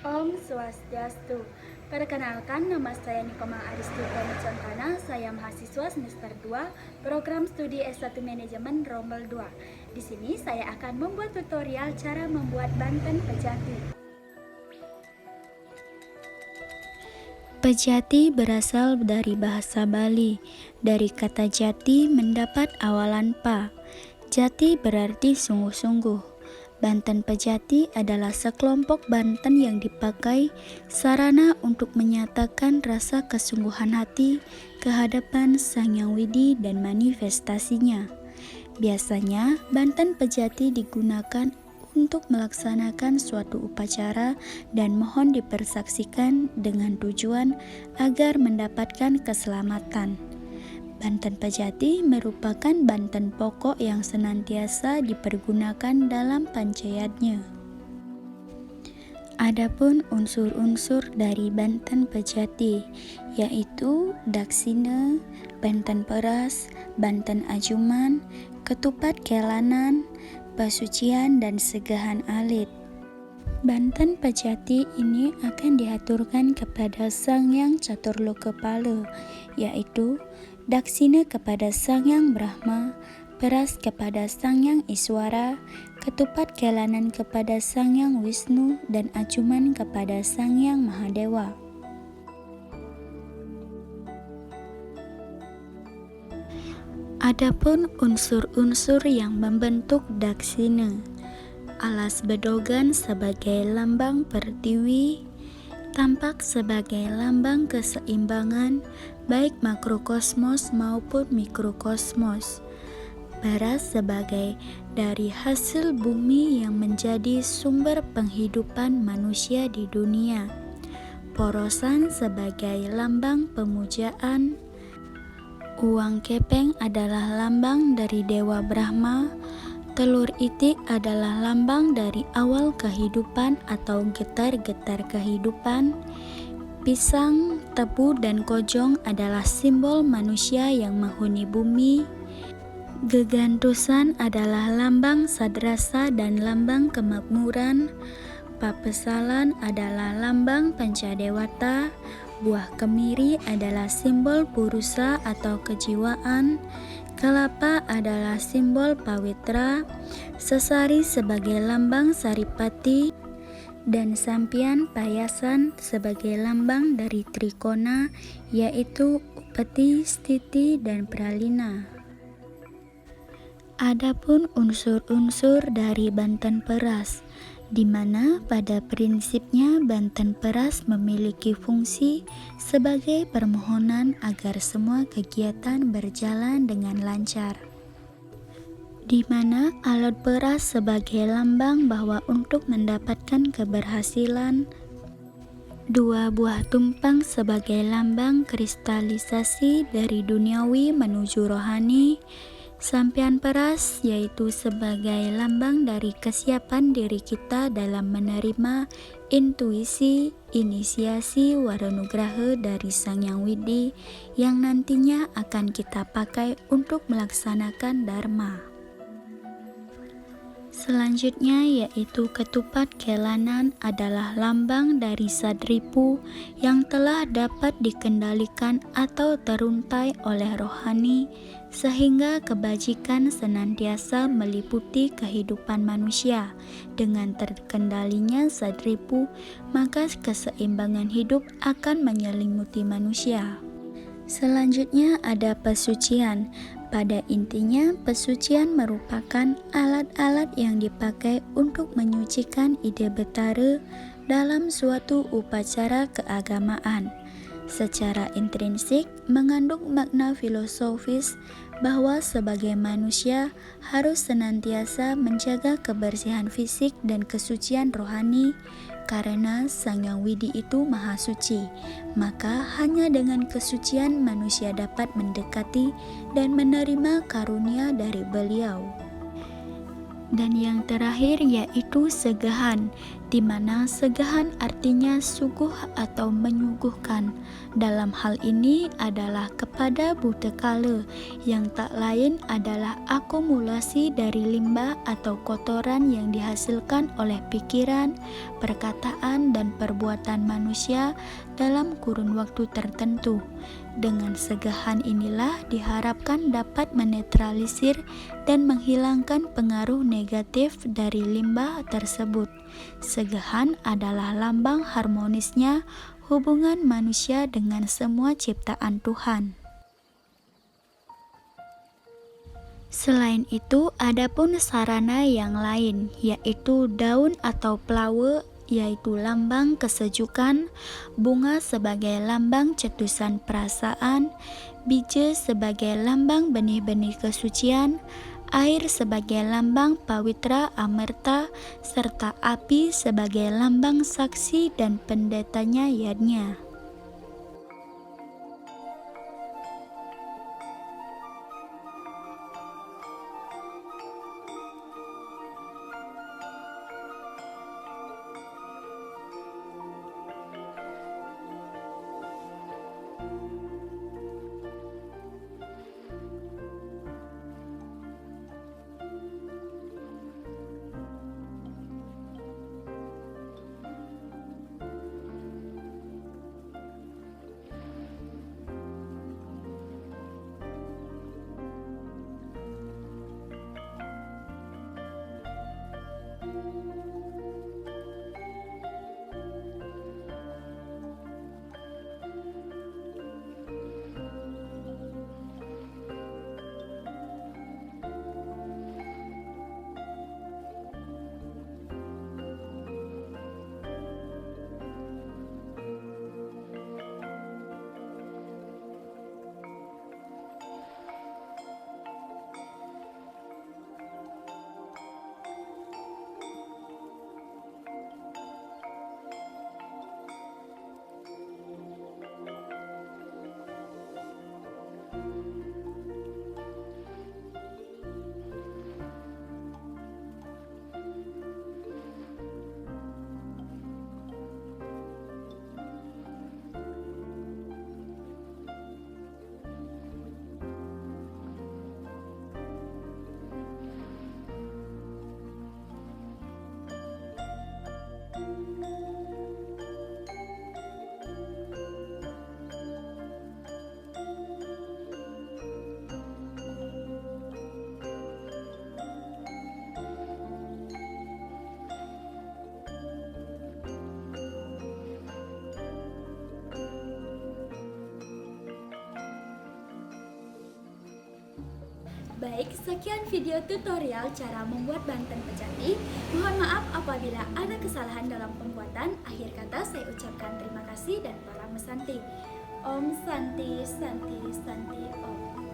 Om Swastiastu. Perkenalkan, nama saya Nikoma Aristi Pramucantana. Saya mahasiswa semester 2, program studi S1 Manajemen Rombel 2. Di sini saya akan membuat tutorial cara membuat Banten Pejati. Pejati berasal dari bahasa Bali. Dari kata jati mendapat awalan pa. Jati berarti sungguh-sungguh. Banten Pejati adalah sekelompok banten yang dipakai sarana untuk menyatakan rasa kesungguhan hati kehadapan Sang Hyang Widi dan manifestasinya. Biasanya, Banten Pejati digunakan untuk melaksanakan suatu upacara dan mohon dipersaksikan dengan tujuan agar mendapatkan keselamatan. Banten Pejati merupakan banten pokok yang senantiasa dipergunakan dalam pancayatnya. Adapun unsur-unsur dari Banten Pejati yaitu daksina, banten peras, banten ajuman, ketupat kelanan, pasucian dan segahan alit. Banten Pejati ini akan diaturkan kepada Sang Hyang Caturlokepala, yaitu daksina kepada Sang Hyang Brahma, peras kepada Sang Hyang Iswara, ketupat kelanan kepada Sang Hyang Wisnu, dan acuman kepada Sang Hyang Mahadewa. Adapun unsur-unsur yang membentuk daksina: alas bedogan sebagai lambang pertiwi, tampak sebagai lambang keseimbangan baik makrokosmos maupun mikrokosmos, beras sebagai dari hasil bumi yang menjadi sumber penghidupan manusia di dunia, porosan sebagai lambang pemujaan, uang kepeng adalah lambang dari Dewa Brahma, telur itik adalah lambang dari awal kehidupan atau getar-getar kehidupan, pisang, tebu, dan kojong adalah simbol manusia yang menghuni bumi, gegantusan adalah lambang sadrasa dan lambang kemakmuran, papesalan adalah lambang pancadewata, buah kemiri adalah simbol purusa atau kejiwaan, kelapa adalah simbol pawitra, sesari sebagai lambang saripati, dan sampian payasan sebagai lambang dari trikona, yaitu upeti, stiti, dan pralina. Adapun unsur-unsur dari banten peras, di mana pada prinsipnya banten peras memiliki fungsi sebagai permohonan agar semua kegiatan berjalan dengan lancar, di mana alat peras sebagai lambang bahwa untuk mendapatkan keberhasilan, dua buah tumpang sebagai lambang kristalisasi dari duniawi menuju rohani, sampian peras yaitu sebagai lambang dari kesiapan diri kita dalam menerima intuisi, inisiasi waranugraha dari Sang Hyang Widi yang nantinya akan kita pakai untuk melaksanakan dharma. Selanjutnya yaitu ketupat kelanan adalah lambang dari Sadripu yang telah dapat dikendalikan atau teruntai oleh rohani sehingga kebajikan senantiasa meliputi kehidupan manusia. Dengan terkendalinya Sadripu, maka keseimbangan hidup akan menyelimuti manusia. Selanjutnya ada pesucian. Pada intinya, pesucian merupakan alat-alat yang dipakai untuk menyucikan ide betara dalam suatu upacara keagamaan. Secara intrinsik mengandung makna filosofis bahwa sebagai manusia harus senantiasa menjaga kebersihan fisik dan kesucian rohani, karena Sang Hyang Widi itu maha suci, maka hanya dengan kesucian manusia dapat mendekati dan menerima karunia dari beliau. Dan yang terakhir yaitu segahan, di mana segahan artinya suguh atau menyuguhkan. Dalam hal ini adalah kepada butekala, yang tak lain adalah akumulasi dari limbah atau kotoran yang dihasilkan oleh pikiran, perkataan, dan perbuatan manusia dalam kurun waktu tertentu. Dengan segahan inilah diharapkan dapat menetralisir dan menghilangkan pengaruh negatif dari limbah tersebut. Segahan adalah lambang harmonisnya hubungan manusia dengan semua ciptaan Tuhan. Selain itu, ada pun sarana yang lain, yaitu daun atau pelawa, yaitu lambang kesejukan, bunga sebagai lambang cetusan perasaan, bija sebagai lambang benih-benih kesucian, air sebagai lambang pawitra amerta, serta api sebagai lambang saksi dan pendetanya yadnya. Baik, sekian video tutorial cara membuat Banten Pejati. Mohon maaf apabila ada kesalahan dalam pembuatan. Akhir kata saya ucapkan terima kasih dan para mesanti. Om Santi Santi Santi Om.